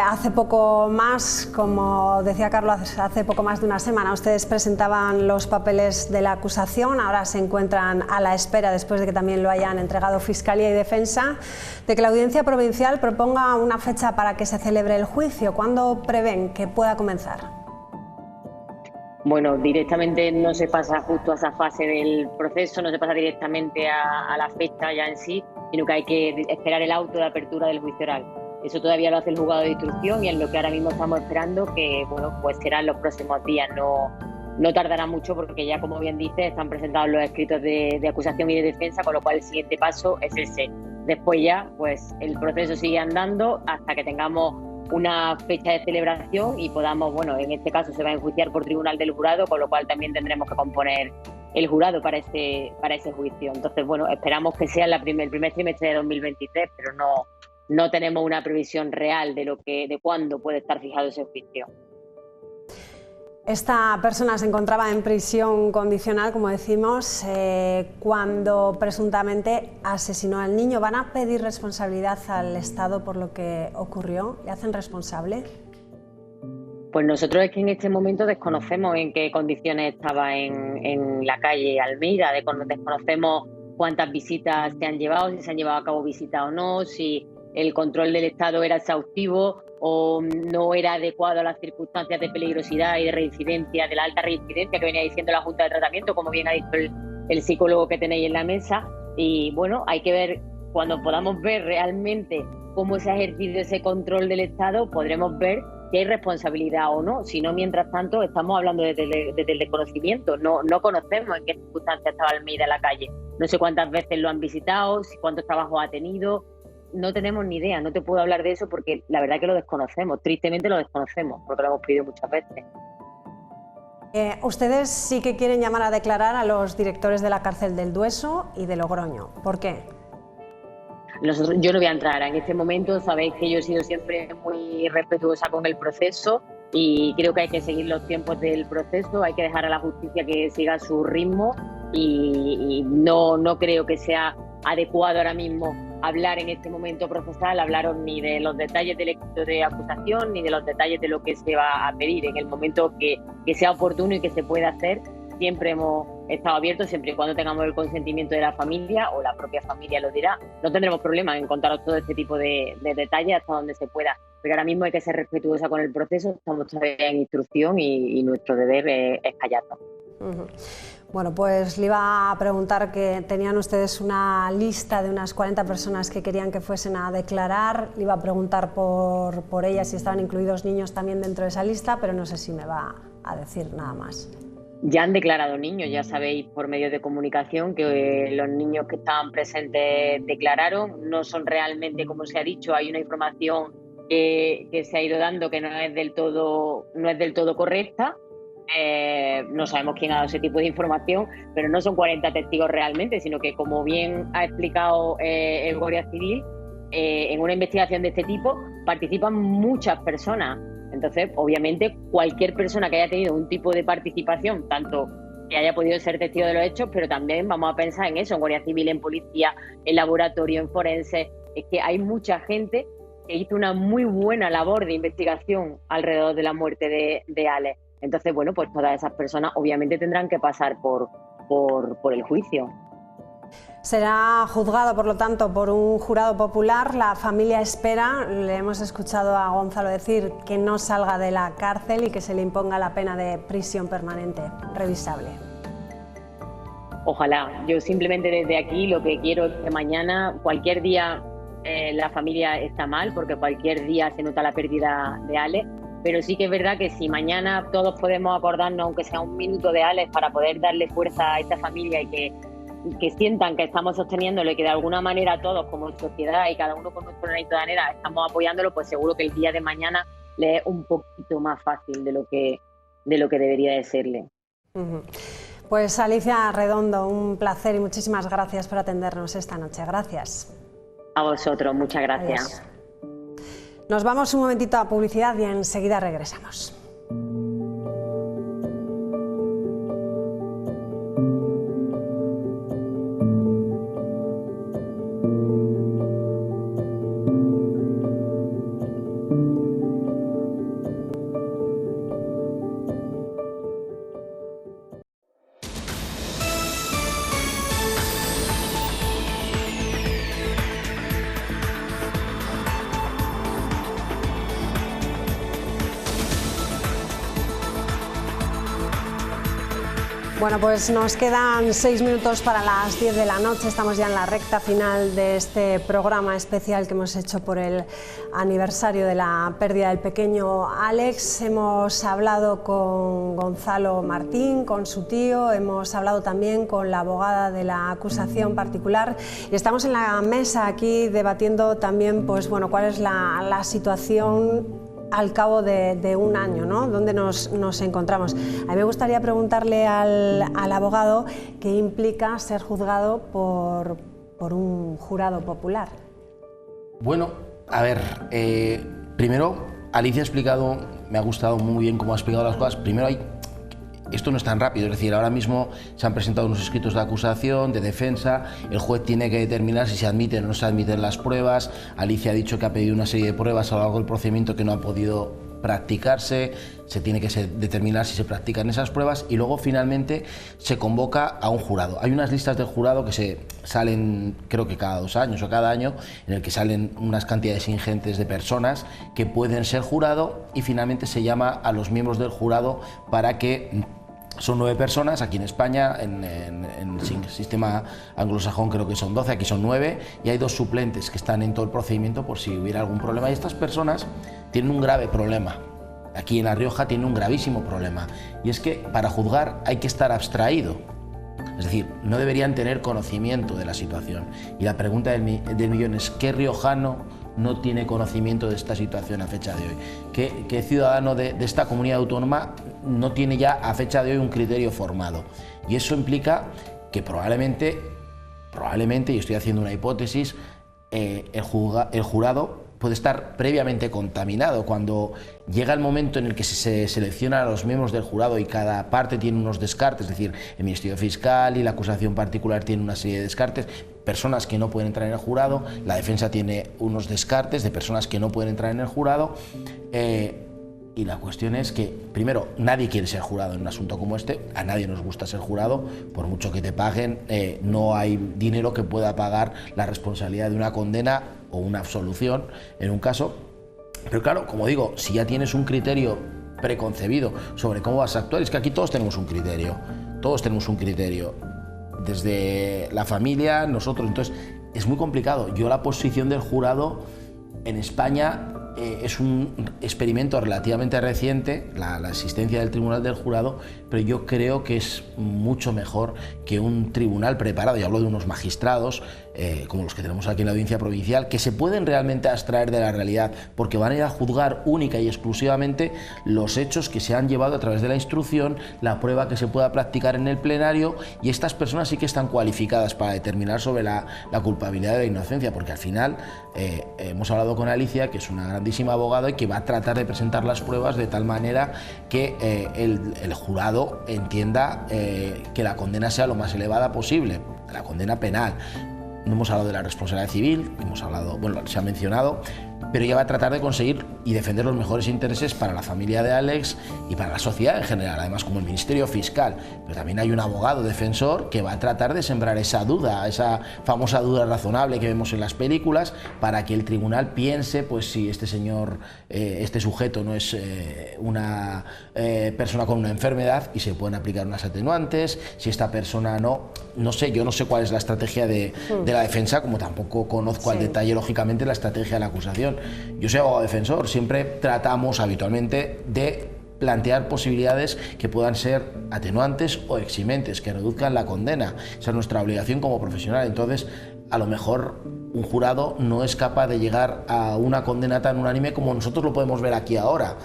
hace poco más, como decía Carlos, hace poco más de una semana ustedes presentaban los papeles de la acusación, ahora se encuentran a la espera, después de que también lo hayan entregado Fiscalía y Defensa, de que la Audiencia Provincial proponga una fecha para que se celebre el juicio. ¿Cuándo prevén que pueda comenzar? Bueno, directamente no se pasa justo a esa fase del proceso, no se pasa directamente a la fecha ya en sí, sino que hay que esperar el auto de apertura del juicio oral. Eso todavía lo hace el juzgado de instrucción y es lo que ahora mismo estamos esperando, que bueno, pues será en los próximos días. No tardará mucho porque ya, como bien dice, están presentados los escritos de acusación y de defensa, con lo cual el siguiente paso es ese. Después ya, pues el proceso sigue andando hasta que tengamos una fecha de celebración y podamos, bueno, en este caso se va a enjuiciar por tribunal del jurado, con lo cual también tendremos que componer el jurado para ese juicio. Entonces, bueno, esperamos que sea el primer trimestre de 2023, pero no tenemos una previsión real de cuándo puede estar fijado ese juicio. Esta persona se encontraba en prisión condicional, como decimos, cuando presuntamente asesinó al niño. ¿Van a pedir responsabilidad al Estado por lo que ocurrió? ¿Le hacen responsable? Pues nosotros es que en este momento desconocemos en qué condiciones estaba en la calle Almeida, desconocemos cuántas visitas se han llevado, si se han llevado a cabo visitas o no, si el control del Estado era exhaustivo o no era adecuado a las circunstancias de peligrosidad y de reincidencia, de la alta reincidencia que venía diciendo la Junta de Tratamiento, como bien ha dicho el psicólogo que tenéis en la mesa. Y bueno, hay que ver, cuando podamos ver realmente cómo se ha ejercido ese control del Estado, podremos ver si hay responsabilidad o no. Si no, mientras tanto, estamos hablando desde el desconocimiento. No conocemos en qué circunstancias estaba Almeida en la calle. No sé cuántas veces lo han visitado, cuántos trabajos ha tenido. No tenemos ni idea, no te puedo hablar de eso porque la verdad que lo desconocemos, tristemente lo desconocemos, porque lo hemos pedido muchas veces. Ustedes sí que quieren llamar a declarar a los directores de la cárcel del Dueso y de Logroño. ¿Por qué? Yo no voy a entrar en este momento. Sabéis que yo he sido siempre muy respetuosa con el proceso y creo que hay que seguir los tiempos del proceso, hay que dejar a la justicia que siga su ritmo y no creo que sea adecuado ahora mismo hablar en este momento procesal, hablaros ni de los detalles del éxito de acusación ni de los detalles de lo que se va a pedir. En el momento que sea oportuno y que se pueda hacer, siempre hemos estado abiertos, siempre y cuando tengamos el consentimiento de la familia o la propia familia lo dirá. No tendremos problema en contaros todo este tipo de detalles hasta donde se pueda, pero ahora mismo hay que ser respetuosa con el proceso, estamos todavía en instrucción y nuestro deber es callarnos. Bueno, pues le iba a preguntar que tenían ustedes una lista de unas 40 personas que querían que fuesen a declarar, le iba a preguntar por ellas si estaban incluidos niños también dentro de esa lista, pero no sé si me va a decir nada más. Ya han declarado niños, ya sabéis por medios de comunicación que los niños que estaban presentes declararon, no son realmente, como se ha dicho, hay una información que se ha ido dando que no es del todo correcta. No sabemos quién ha dado ese tipo de información, pero no son 40 testigos realmente, sino que, como bien ha explicado el Guardia Civil, en una investigación de este tipo participan muchas personas. Entonces, obviamente, cualquier persona que haya tenido un tipo de participación, tanto que haya podido ser testigo de los hechos, pero también vamos a pensar en eso, en Guardia Civil, en policía, en laboratorio, en forense, es que hay mucha gente que hizo una muy buena labor de investigación alrededor de la muerte de Alex. Entonces, bueno, pues todas esas personas obviamente tendrán que pasar por el juicio. Será juzgado, por lo tanto, por un jurado popular. La familia espera, le hemos escuchado a Gonzalo decir, que no salga de la cárcel y que se le imponga la pena de prisión permanente revisable. Ojalá. Yo simplemente desde aquí lo que quiero es que mañana, cualquier día, la familia está mal, porque cualquier día se nota la pérdida de Alex, pero sí que es verdad que si mañana todos podemos acordarnos, aunque sea un minuto de Alex, para poder darle fuerza a esta familia y que sientan que estamos sosteniéndolo y que de alguna manera todos como sociedad y cada uno con nuestro granito de arena estamos apoyándolo, pues seguro que el día de mañana le es un poquito más fácil de lo que debería de serle. Pues Alicia Redondo, un placer y muchísimas gracias por atendernos esta noche. Gracias. A vosotros, muchas gracias. Adiós. Nos vamos un momentito a publicidad y enseguida regresamos. Bueno, pues nos quedan 6 minutos para las 10 de la noche, estamos ya en la recta final de este programa especial que hemos hecho por el aniversario de la pérdida del pequeño Alex. Hemos hablado con Gonzalo Martín, con su tío, hemos hablado también con la abogada de la acusación particular y estamos en la mesa aquí debatiendo también, pues bueno, cuál es la situación al cabo de un año, ¿no? ¿Dónde nos encontramos? A mí me gustaría preguntarle al abogado qué implica ser juzgado por un jurado popular. Bueno, a ver, primero, Alicia ha explicado, me ha gustado muy bien cómo ha explicado las cosas. Primero esto no es tan rápido, es decir, ahora mismo se han presentado unos escritos de acusación, de defensa, el juez tiene que determinar si se admiten o no se admiten las pruebas. Alicia ha dicho que ha pedido una serie de pruebas a lo largo del procedimiento que no han podido practicarse, se tiene que determinar si se practican esas pruebas y luego finalmente se convoca a un jurado. Hay unas listas del jurado que se salen, creo que cada 2 años o cada año, en el que salen unas cantidades ingentes de personas que pueden ser jurado y finalmente se llama a los miembros del jurado para que... Son 9 personas, aquí en España, en el sistema anglosajón creo que son 12, aquí son 9 y hay 2 suplentes que están en todo el procedimiento por si hubiera algún problema. Y estas personas tienen un grave problema, aquí en La Rioja tienen un gravísimo problema y es que para juzgar hay que estar abstraído, es decir, no deberían tener conocimiento de la situación. Y la pregunta del millón es, ¿qué riojano no tiene conocimiento de esta situación a fecha de hoy? ¿Qué ciudadano de esta comunidad autónoma no tiene ya a fecha de hoy un criterio formado? Y eso implica que probablemente, y estoy haciendo una hipótesis, el jurado puede estar previamente contaminado. Cuando llega el momento en el que se seleccionan a los miembros del jurado y cada parte tiene unos descartes, es decir, el Ministerio Fiscal y la acusación particular tienen una serie de descartes, personas que no pueden entrar en el jurado, la defensa tiene unos descartes de personas que no pueden entrar en el jurado, y la cuestión es que, primero, nadie quiere ser jurado en un asunto como este, a nadie nos gusta ser jurado, por mucho que te paguen, no hay dinero que pueda pagar la responsabilidad de una condena o una absolución en un caso. Pero claro, como digo, si ya tienes un criterio preconcebido sobre cómo vas a actuar, es que aquí todos tenemos un criterio, desde la familia, nosotros, entonces es muy complicado. Yo la posición del jurado en España es un experimento relativamente reciente, la existencia del Tribunal del Jurado, pero yo creo que es mucho mejor que un tribunal preparado, y hablo de unos magistrados como los que tenemos aquí en la Audiencia Provincial, que se pueden realmente abstraer de la realidad, porque van a ir a juzgar única y exclusivamente los hechos que se han llevado a través de la instrucción, la prueba que se pueda practicar en el plenario, y estas personas sí que están cualificadas para determinar sobre la culpabilidad de la inocencia, porque al final hemos hablado con Alicia, que es una grandísima abogada y que va a tratar de presentar las pruebas de tal manera que el jurado entienda que la condena sea lo más elevada posible, la condena penal. No hemos hablado de la responsabilidad civil, se ha mencionado, pero ella va a tratar de conseguir y defender los mejores intereses para la familia de Alex y para la sociedad en general, además como el Ministerio Fiscal. Pero también hay un abogado defensor que va a tratar de sembrar esa duda, esa famosa duda razonable que vemos en las películas, para que el tribunal piense, pues si este señor, este sujeto no es una persona con una enfermedad y se pueden aplicar unas atenuantes, si esta persona no sé, yo no sé cuál es la estrategia de la defensa, como tampoco conozco al detalle, lógicamente, la estrategia de la acusación. Yo soy abogado defensor, siempre tratamos habitualmente de plantear posibilidades que puedan ser atenuantes o eximentes, que reduzcan la condena. Esa es nuestra obligación como profesional. Entonces, a lo mejor un jurado no es capaz de llegar a una condena tan unánime como nosotros lo podemos ver aquí ahora.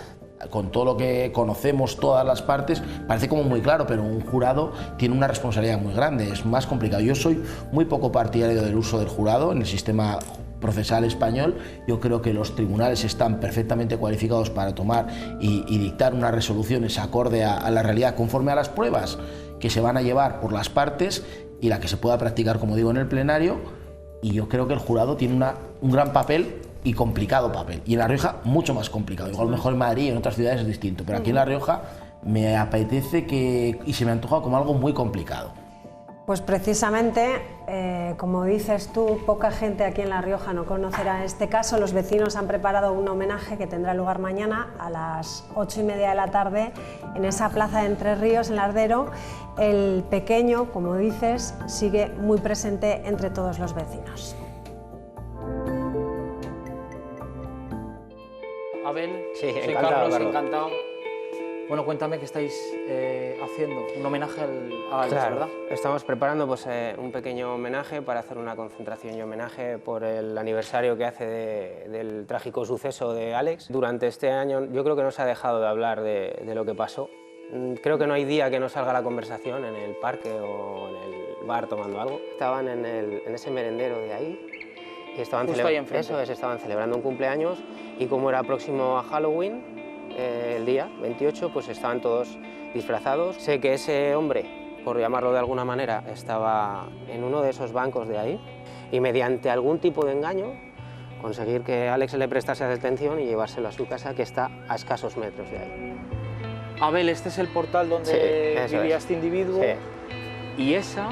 Con todo lo que conocemos, todas las partes, parece como muy claro, pero un jurado tiene una responsabilidad muy grande, es más complicado. Yo soy muy poco partidario del uso del jurado en el sistema procesal español. Yo creo que los tribunales están perfectamente cualificados para tomar y dictar unas resoluciones acorde a la realidad, conforme a las pruebas que se van a llevar por las partes y la que se pueda practicar, como digo, en el plenario. Y yo creo que el jurado tiene un gran papel y complicado papel, y en La Rioja mucho más complicado. Igual mejor en Madrid y en otras ciudades es distinto, pero aquí en La Rioja me apetece y se me antoja como algo muy complicado. Pues precisamente, como dices tú, poca gente aquí en La Rioja no conocerá este caso. Los vecinos han preparado un homenaje que tendrá lugar mañana a las 8:30 de la tarde en esa plaza de Entre Ríos, en Lardero. El pequeño, como dices, sigue muy presente entre todos los vecinos. Abel, sí, soy encantado, Carlos, encantado. Bueno, cuéntame qué estáis haciendo, un homenaje a Alex, claro, ¿verdad? Estamos preparando un pequeño homenaje para hacer una concentración y homenaje por el aniversario que hace del trágico suceso de Alex. Durante este año yo creo que no se ha dejado de hablar de lo que pasó. Creo que no hay día que no salga la conversación en el parque o en el bar tomando algo. Estaban en ese merendero de ahí y estaban celebrando un cumpleaños, y como era próximo a Halloween, el día 28, pues estaban todos disfrazados. Sé que ese hombre, por llamarlo de alguna manera, estaba en uno de esos bancos de ahí, y mediante algún tipo de engaño conseguir que Alex le prestase atención y llevárselo a su casa, que está a escasos metros de ahí. Abel, este es el portal donde vivía este individuo, y esa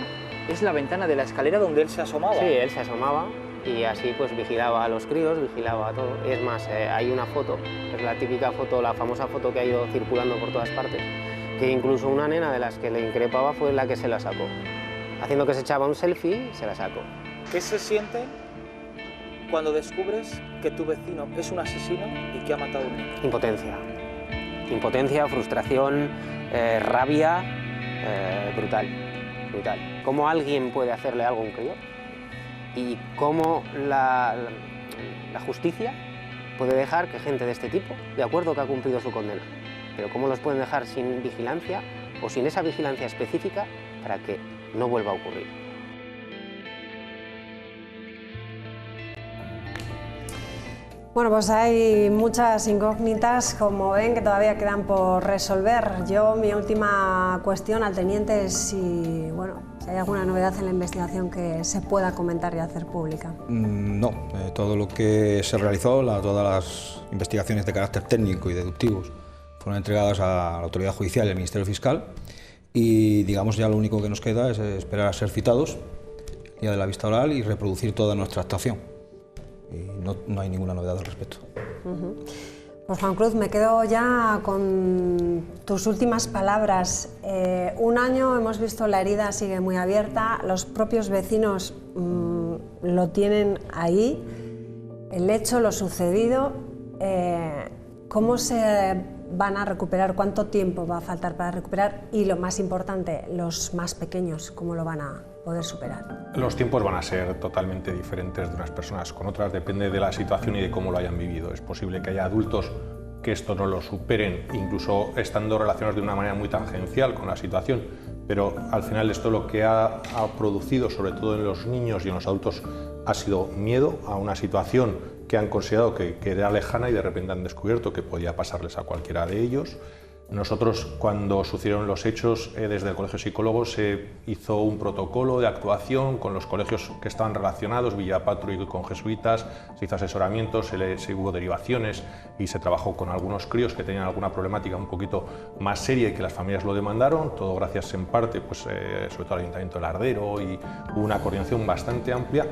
es la ventana de la escalera donde él se asomaba. Sí, él se asomaba y así pues vigilaba a los críos, vigilaba a todo. Y es más, hay una foto, es la típica foto, la famosa foto que ha ido circulando por todas partes, que incluso una nena de las que le increpaba fue la que se la sacó. Haciendo que se echaba un selfie, se la sacó. ¿Qué se siente cuando descubres que tu vecino es un asesino y que ha matado a un niño? Impotencia. Impotencia, frustración, rabia, brutal. ¿Cómo alguien puede hacerle algo a un crío? Y cómo la la justicia puede dejar que gente de este tipo, de acuerdo que ha cumplido su condena, pero ¿cómo los pueden dejar sin vigilancia o sin esa vigilancia específica para que no vuelva a ocurrir? Bueno, pues hay muchas incógnitas, como ven, que todavía quedan por resolver. Mi última cuestión al teniente es si hay alguna novedad en la investigación que se pueda comentar y hacer pública. No, todo lo que se realizó, todas las investigaciones de carácter técnico y deductivos fueron entregadas a la autoridad judicial y al Ministerio Fiscal, y digamos ya lo único que nos queda es esperar a ser citados el día de la vista oral y reproducir toda nuestra actuación. Y no hay ninguna novedad al respecto. Pues Juan Cruz, me quedo ya con tus últimas palabras. Un año, hemos visto, la herida sigue muy abierta, los propios vecinos lo tienen ahí, el hecho, lo sucedido. ¿Cómo se van a recuperar? ¿Cuánto tiempo va a faltar para recuperar? Y lo más importante, los más pequeños, ¿cómo lo van a poder superar? Los tiempos van a ser totalmente diferentes de unas personas con otras, depende de la situación y de cómo lo hayan vivido. Es posible que haya adultos que esto no lo superen, incluso estando relacionados de una manera muy tangencial con la situación, pero al final esto lo que ha producido, sobre todo en los niños y en los adultos, ha sido miedo a una situación que han considerado que era lejana y de repente han descubierto que podía pasarles a cualquiera de ellos. Nosotros, cuando sucedieron los hechos, desde el Colegio de Psicólogos se hizo un protocolo de actuación con los colegios que estaban relacionados, Villapatru y con jesuitas, se hizo asesoramiento, se hubo derivaciones y se trabajó con algunos críos que tenían alguna problemática un poquito más seria y que las familias lo demandaron, todo gracias en parte, sobre todo al Ayuntamiento de Lardero, y hubo una coordinación bastante amplia.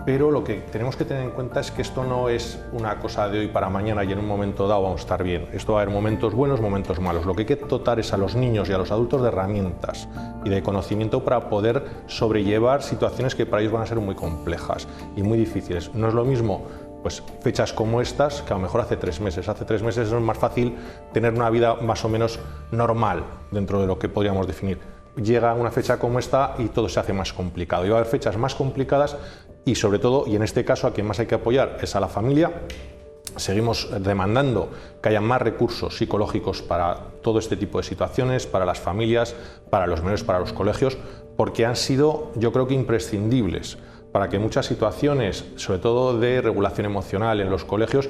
Pero lo que tenemos que tener en cuenta es que esto no es una cosa de hoy para mañana y en un momento dado vamos a estar bien. Esto va a haber momentos buenos, momentos malos. Lo que hay que dotar es a los niños y a los adultos de herramientas y de conocimiento para poder sobrellevar situaciones que para ellos van a ser muy complejas y muy difíciles. No es lo mismo fechas como estas que a lo mejor hace 3 meses. Hace 3 meses es más fácil tener una vida más o menos normal dentro de lo que podríamos definir. Llega una fecha como esta y todo se hace más complicado. Y va a haber fechas más complicadas y sobre todo, y en este caso a quien más hay que apoyar es a la familia. Seguimos demandando que haya más recursos psicológicos para todo este tipo de situaciones, para las familias, para los menores, para los colegios, porque han sido, yo creo que imprescindibles para que muchas situaciones, sobre todo de regulación emocional en los colegios,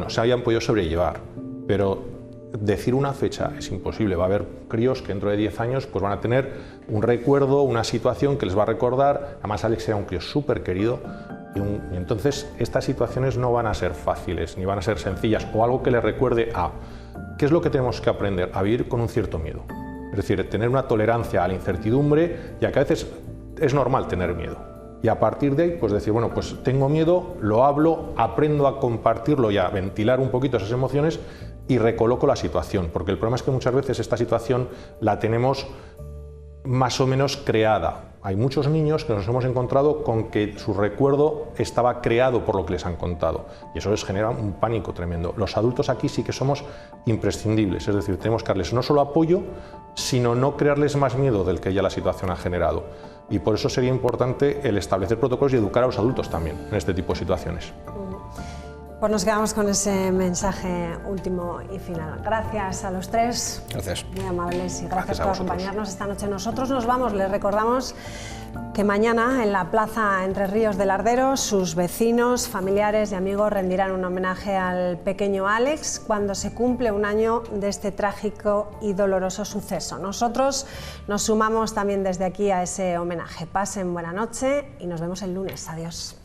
se hayan podido sobrellevar. Pero decir una fecha es imposible. Va a haber críos que dentro de 10 años van a tener un recuerdo, una situación que les va a recordar. Además, Alex era un crío súper querido y entonces estas situaciones no van a ser fáciles ni van a ser sencillas o algo que les recuerde a... ¿Qué es lo que tenemos que aprender? A vivir con un cierto miedo. Es decir, tener una tolerancia a la incertidumbre, ya que a veces es normal tener miedo. Y a partir de ahí, decir, tengo miedo, lo hablo, aprendo a compartirlo y a ventilar un poquito esas emociones y recoloco la situación, porque el problema es que muchas veces esta situación la tenemos más o menos creada. Hay muchos niños que nos hemos encontrado con que su recuerdo estaba creado por lo que les han contado y eso les genera un pánico tremendo. Los adultos aquí sí que somos imprescindibles, es decir, tenemos que darles no solo apoyo, sino no crearles más miedo del que ya la situación ha generado. Y por eso sería importante el establecer protocolos y educar a los adultos también en este tipo de situaciones. Pues nos quedamos con ese mensaje último y final. Gracias a los tres. Gracias. Muy amables y gracias por acompañarnos esta noche. Nosotros nos vamos. Les recordamos que mañana en la Plaza Entre Ríos de Lardero sus vecinos, familiares y amigos rendirán un homenaje al pequeño Alex cuando se cumple un año de este trágico y doloroso suceso. Nosotros nos sumamos también desde aquí a ese homenaje. Pasen buena noche y nos vemos el lunes. Adiós.